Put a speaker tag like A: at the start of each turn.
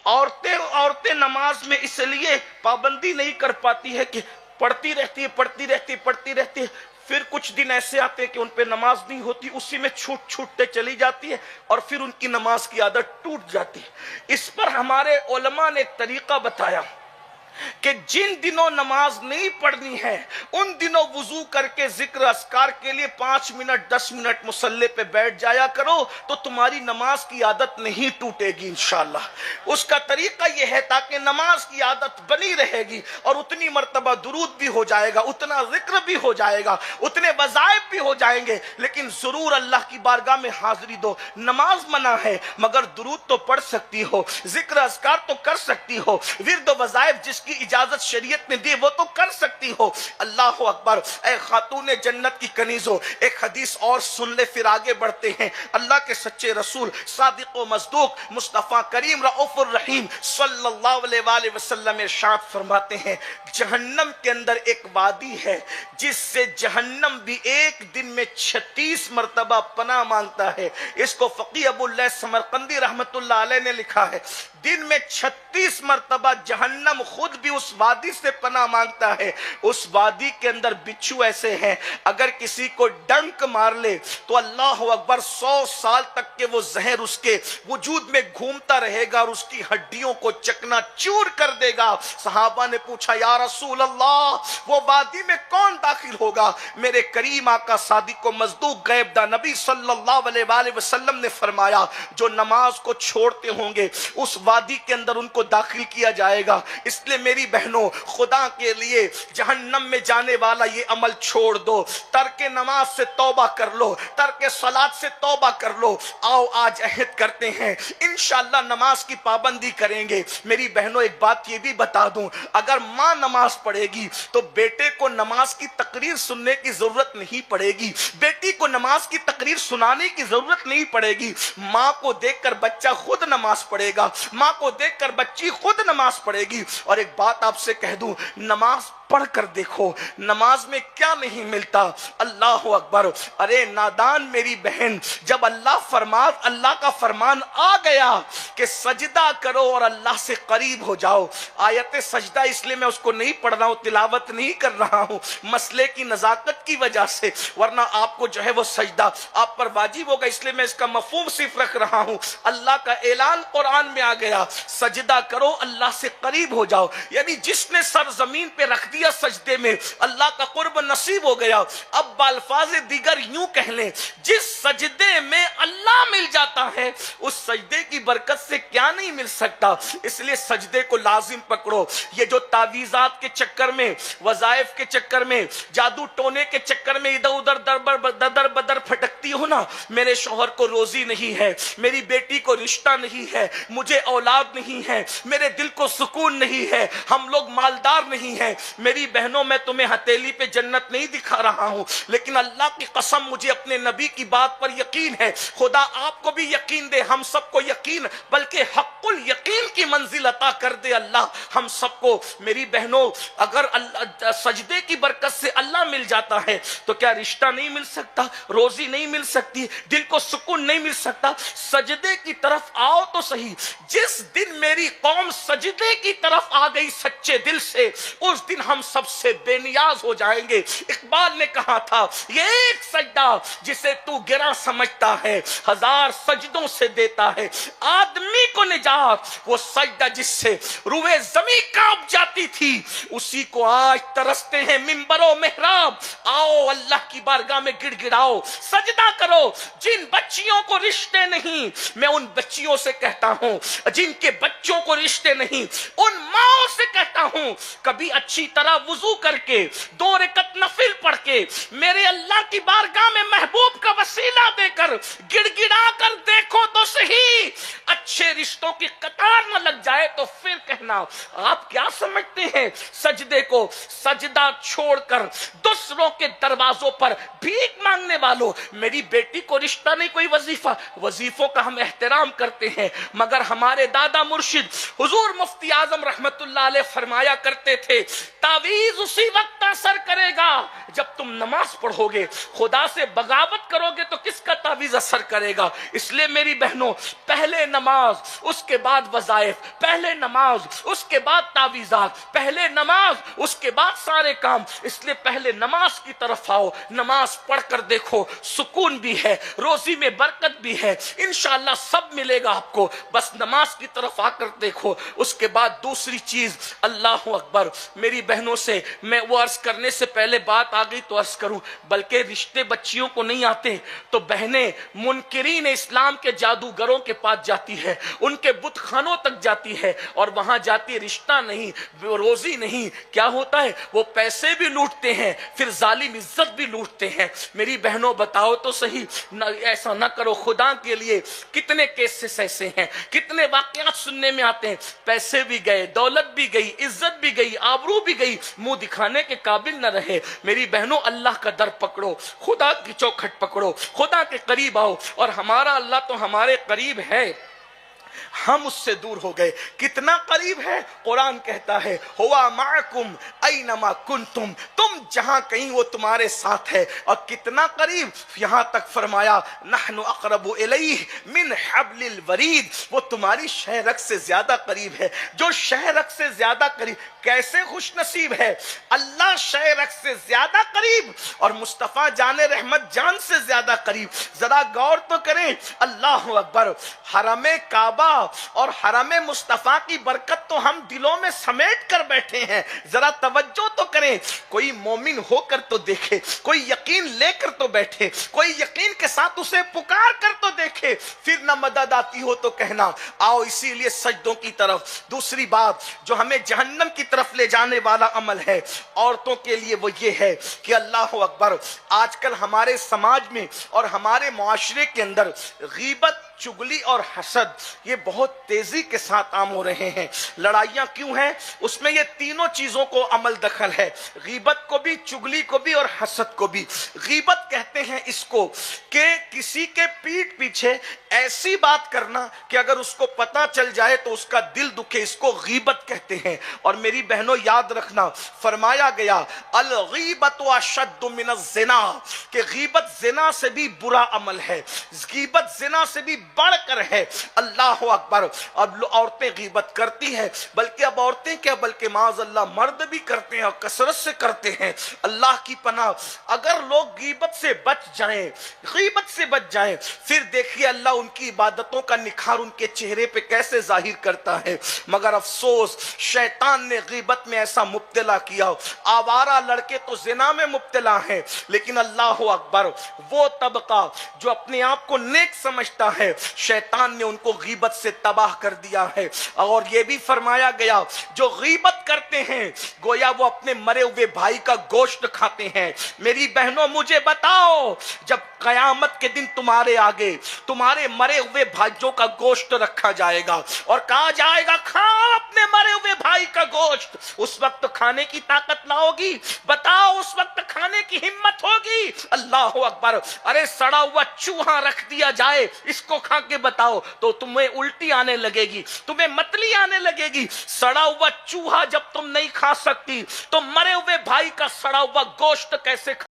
A: औरतें औरतें नमाज में इसलिए पाबंदी नहीं कर पाती है कि पढ़ती रहती है, पढ़ती रहती है, पढ़ती रहती है, फिर कुछ दिन ऐसे आते हैं कि उन पे नमाज नहीं होती, उसी में छूट छूटते चली जाती है और फिर उनकी नमाज की आदत टूट जाती है। इस पर हमारे उलमा ने तरीका बताया कि जिन दिनों नमाज नहीं पढ़नी है उन दिनों वुजू करके जिक्र अस्कार के लिए 5 मिनट 10 मिनट मुसल्ले पे बैठ जाया करो, तो तुम्हारी नमाज की आदत नहीं टूटेगी इंशाअल्लाह। उसका तरीका यह है ताकि नमाज की आदत बनी रहेगी और उतनी मर्तबा दुरूद भी हो जाएगा, उतना जिक्र भी हो जाएगा, उतने वज़ाइफ भी हो जाएंगे। लेकिन जरूर अल्लाह की बारगाह में हाजिरी दो। नमाज मना है मगर दुरूद तो पढ़ सकती हो, जिक्र अस्कार तो कर सकती हो, विर्द वज़ाइफ जिस की इजाजत शरीयत ने दी वो तो कर सकती हो। अल्लाह अकबर। ऐ खातूने जन्नत की कनीजो, एक हदीस और सुन ले फिर आगे बढ़ते हैं। अल्लाह के सच्चे रसूल सादिक व मसदूक मुस्तफ़ा करीम रऊफ़ुर रहीम सल्लल्लाहु अलैहि वसल्लम इरशाद फरमाते हैं, जहन्नम के अंदर एक वादी है जिससे जहन्नम भी एक दिन में 36 मरतबा पनाह मांगता है। इसको फ़क़ीह अबुल्लैथ समरकंदी रहमतुल्लाह अलैह ने लिखा है, दिन में 36 मरतबा जहन्नम खुद भी उस वादी से पनाह मांगता है। उस वादी के अंदर बिच्छू ऐसे हैं, अगर किसी को डंक मार ले तो अल्लाह अकबर 100 साल तक के वो जहर उसके वजूद में घूमता रहेगा और उसकी हड्डियों को चकनाचूर कर देगा। सहाबा ने पूछा, या रसूल अल्लाह वो वादी में कौन दाखिल होगा? मेरे करीम आका सादिक व मज़दूक गैबदा नबी सल्लल्लाहु अलैहि वसल्लम ने फरमाया, जो नमाज को छोड़ते होंगे उस वादी के अंदर उनको दाखिल किया जाएगा। इसलिए मेरी बहनों, खुदा के लिए जहन्नम में जाने वाला ये अमल छोड़ दो, तर्के नमाज से तौबा कर लो, तर्के सलात से तौबा कर लो। आओ आज अहद करते हैं इंशाअल्लाह नमाज की पाबंदी करेंगे। मेरी बहनों एक बात ये भी बता दूं, अगर माँ नमाज पढ़ेगी तो बेटे को नमाज की तकरीर सुनने की जरूरत नहीं पड़ेगी, बेटी को नमाज की तकरीर सुनाने की जरूरत नहीं पड़ेगी। माँ को देखकर बच्चा खुद नमाज पढ़ेगा, माँ को देखकर बच्ची खुद नमाज पढ़ेगी। और एक बात आपसे कह दूं, नमाज पढ़ कर देखो नमाज में क्या नहीं मिलता। अल्लाह अकबर। अरे नादान मेरी बहन, जब अल्लाह का फरमान आ गया कि सजदा करो और अल्लाह से करीब हो जाओ, आयत सजदा इसलिए मैं उसको नहीं पढ़ रहा हूं, तिलावत नहीं कर रहा हूं मसले की नजाकत की वजह से, वरना आपको जो है वो सजदा आप पर वाजिब होगा, इसलिए मैं इसका मफहूम सिर्फ रख रहा हूं। अल्लाह का ऐलान कुरान में आ गया, सजदा करो अल्लाह से करीब हो जाओ, यानी जिसने सर जमीन पे रख दिया सजदे में अल्लाह का कुर्ब नसीब हो गया। अब बाल्फाज दीगर यूं कह लें, जिस सजदे में अल्लाह मिल जाता है उस सजदे की बरकत से क्या नहीं मिल सकता। इसलिए सजदे को लाजिम पकड़ो। ये जो तावीज़ात के चक्कर में, वज़ाइफ के चक्कर में, जादू टोने के चक्कर में इधर उधर दर बदर फटकती हो ना, मेरे शौहर को रोजी नहीं है, मेरी बेटी को रिश्ता नहीं है, मुझे औलाद नहीं है, मेरे दिल को सुकून नहीं है, हम लोग मालदार नहीं है। मेरी बहनों, मैं तुम्हें हथेली पे जन्नत नहीं दिखा रहा हूं, लेकिन अल्लाह की कसम मुझे अपने नबी की बात पर यकीन है, खुदा आपको भी यकीन दे, हम सबको यकीन, बल्कि हक्कुल यकीन की मंजिल अता कर दे अल्लाह हम सबको। मेरी बहनों, अगर सजदे की बरकत से अल्लाह मिल जाता है तो क्या रिश्ता नहीं मिल सकता, रोजी नहीं मिल सकती, दिल को सुकून नहीं मिल सकता? सजदे की तरफ आओ तो सही। जिस दिन मेरी कौम सजदे की तरफ आ गई सच्चे दिल से, उस दिन हम सबसे बेनियाज हो जाएंगे। इकबाल ने कहा था, ये एक सजदा जिसे तू गिरा समझता है, 1000 सजदों से देता है आदमी को निजात। वो सजदा जिससे रूए जमी कांप जाती थी, उसी को आज तरसते हैं मिंबरों मेहराब। आओ अल्लाह की बारगाह में गिड़गिड़ाओ, सजदा करो। जिन बच्चियों को रिश्ते नहीं, मैं उन बच्चियों से कहता हूं, जिनके बच्चों को रिश्ते नहीं, उन माओ से कहता हूं, कभी अच्छी तरह वुजू करके 2 रकत नफिल पढ़ के मेरे अल्लाह की बारगाह में महबूब का वसीला देकर गिड़गिड़ा कर देखो तो सही। अच्छे रिश्तों की कतार न लग जाए तो फिर कहना। आप क्या समझते हैं सजदे को? सजदा छोड़कर दूसरों के दरवाजों पर भीख मांगने वालों, मेरी बेटी को रिश्ता नहीं, कोई वजीफा, वजीफों का हम एहतराम करते हैं, मगर हमारे दादा मुर्शिद हुजूर मुफ्ती आजम रहमतुल्लाह अलैह फरमाया करते थे, तावीज उसी वक्त असर करेगा जब तुम नमाज पढ़ोगे। खुदा से बगावत करोगे तो किसका तावीज असर करेगा? इसलिए मेरी बहनों, पहले नमाज, उसके बाद वज़ाइफ। वज़ाइफ, पहले नमाज उसके बाद तावीज़ात, पहले नमाज उसके बाद सारे काम। इसलिए पहले नमाज की तरफ आओ, नमाज पढ़कर देखो, सुकून भी है, रोजी में बरकत भी है, इंशाअल्लाह सब मिलेगा आपको। बस नमाज की तरफ आकर देखो। उसके बाद दूसरी चीज, अल्लाह अकबर। मेरी बहनों से मैं वो अर्ज करने से पहले बात आ गई तो अर्ज करूं, बल्कि रिश्ते बच्चियों को नहीं आते तो बहनें मुनकिरीन इस्लाम के जादूगरों के पास जाती है, उनके बुत खानों तक जाती है और वहां जाती है, रिश्ता नहीं, रोजी नहीं, क्या होता है वो पैसे भी लूटते हैं, फिर जालिम इज्जत भी लूटते हैं। मेरी बहनों बताओ तो सही, ऐसा ना करो खुदा के लिए। कितने केसेस ऐसे हैं, कितने वाकयात सुनने में आते हैं, पैसे भी गए, दौलत भी गई, इज्जत भी गई, आबरू भी गई, मुंह दिखाने के काबिल न रहे। मेरी बहनों अल्लाह का दर पकड़ो, खुदा की चौखट पकड़ो, खुदा के करीब आओ। और हमारा अल्लाह तो हमारे करीब है, हम उससे दूर हो गए। कितना करीब है, कुरान कहता है हुआ माकुम ऐनमा कुंतुम, तुम जहां कहीं वो तुम्हारे साथ है। और कितना करीब, यहां तक फरमाया नहनु अक़रबु इलैहि मिन हब्लिल वरीद, वो तुम्हारी शहरक से ज्यादा करीब है। जो शहरक से ज्यादा करीब, कैसे खुश नसीब है, अल्लाह शहरक से ज्यादा करीब और मुस्तफा जाने रहमत जान से ज्यादा करीब। जरा गौर तो करें, अल्लाह अकबर। हरमे काबा और हरमे मुस्तफा की बरकत तो हम दिलों में समेट कर बैठे हैं। जरा तवज्जो तो करें, कोई मोमिन होकर तो देखे, कोई यकीन लेकर तो बैठे, कोई यकीन के साथ उसे पुकार कर तो देखे, फिर न मदद आती हो तो कहना आओ इसीलिए सजदों की तरफ। दूसरी बात जो हमें जहन्नम की तरफ ले जाने वाला अमल है औरतों के लिए, वो ये है कि अल्लाह अकबर, आजकल हमारे समाज में और हमारे मुआशरे के अंदर गीबत, चुगली और हसद ये बहुत तेजी के साथ आम हो रहे हैं। लड़ाइयां क्यों हैं? उसमें ये तीनों चीजों को अमल दखल है, गीबत को भी, चुगली को भी और हसद को भी। गीबत कहते हैं इसको कि किसी के पीठ पीछे ऐसी बात करना कि अगर उसको पता चल जाए तो उसका दिल दुखे, इसको गीबत कहते हैं। और मेरी बहनों याद रखना, फरमाया गया अल गीबतु अशद्दु मिनज़ ज़िना, कि गीबत ज़िना से भी बुरा अमल है, गीबत ज़िना से भी बढ़कर है। अल्लाह अकबर। अब औरतें गीबत करती हैं, बल्कि अब औरतें क्या, बल्कि माज़अल्लाह मर्द भी करते हैं और कसरत से करते हैं। अल्लाह की पनाह, अगर लोग गीबत से बच जाएं, गीबत से बच जाएं, फिर देखिए अल्लाह उनकी इबादतों का निखार उनके चेहरे पे कैसे जाहिर करता है। मगर अफसोस, शैतान ने गीबत में ऐसा मुब्तला किया, आवारा लड़के तो जिना में मुब्तला हैं, लेकिन अल्लाह अकबर, वो तबका जो अपने आप को नेक समझता है, शैतान ने उनको गीबत से तबाह कर दिया है। और यह भी फरमाया गया जो गीबत करते हैं गोया वो अपने मरे हुए भाई का गोश्त खाते हैं। मेरी बहनों मुझे बताओ, जब कयामत के दिन तुम्हारे आगे तुम्हारे मरे हुए भाइयों का गोश्त रखा जाएगा और कहा जाएगा खाओ अपने मरे हुए भाई का गोश्त, उस वक्त खाने की ताकत लाओगी? बताओ, उस वक्त खाने की हिम्मत होगी? अल्लाह अकबर। अरे सड़ा हुआ चूहा रख दिया जाए, इसको खा के बताओ तो तुम्हें उल्टी आने लगेगी, तुम्हें मतली आने लगेगी। सड़ा हुआ चूहा जब तुम नहीं खा सकती तो मरे हुए भाई का सड़ा हुआ गोश्त कैसे